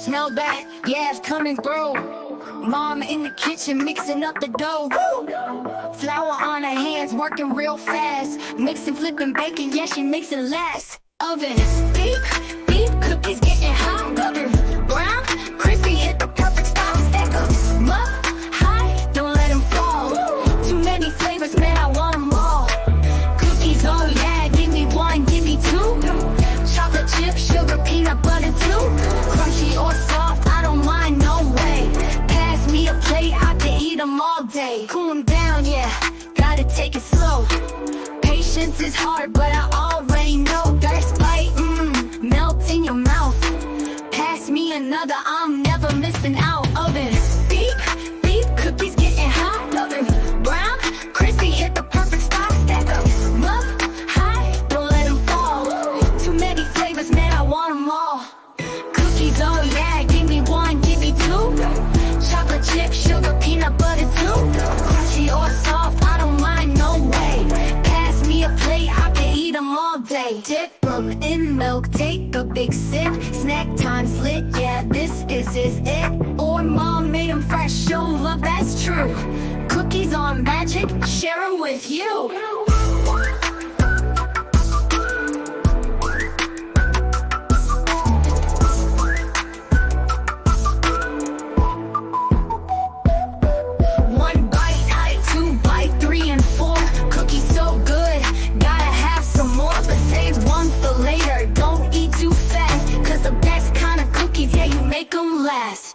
smell that, yeah, it's coming through. Mom in the kitchen mixing up the dough. Flour on her hands, working real fast. Mixing, flipping, baking, yeah, she makes it last. Oven, beep, beep, cookies getting hot. Golden, brown, crispy, hit the perfect spot. Stack 'em up high, don't let them fall. Too many flavors, man, I want them all. Cookies, oh yeah, give me one, give me two. Chocolate chip, sugar, peanut butter too. Crunchy or soft, I don't mind, no way. Pass me a plate, I can eat them all day. Cool 'em down, yeah, gotta take it slow. Patience is hard, but I already know. First bite, melt in your mouth. Pass me another, I'm never missing out. Oven, beep, beep, cookies getting hot. Oven, brown, crispy, hit the perfect spot. Stack 'em up high, don't let them fall. Too many flavors, man, I want them all. Cookies, oh yeah, give me one, give me two. Chocolate chip, sugar, peanut butter too. Crunchy or soft, I don't mind, no way. Pass me a plate, I can eat them all day. Dip them in milk, take a big sip. Snack time's lit, yeah, this is it. Or mom made them fresh, show love, that's true. Cookies are magic, share them with you. Make them last.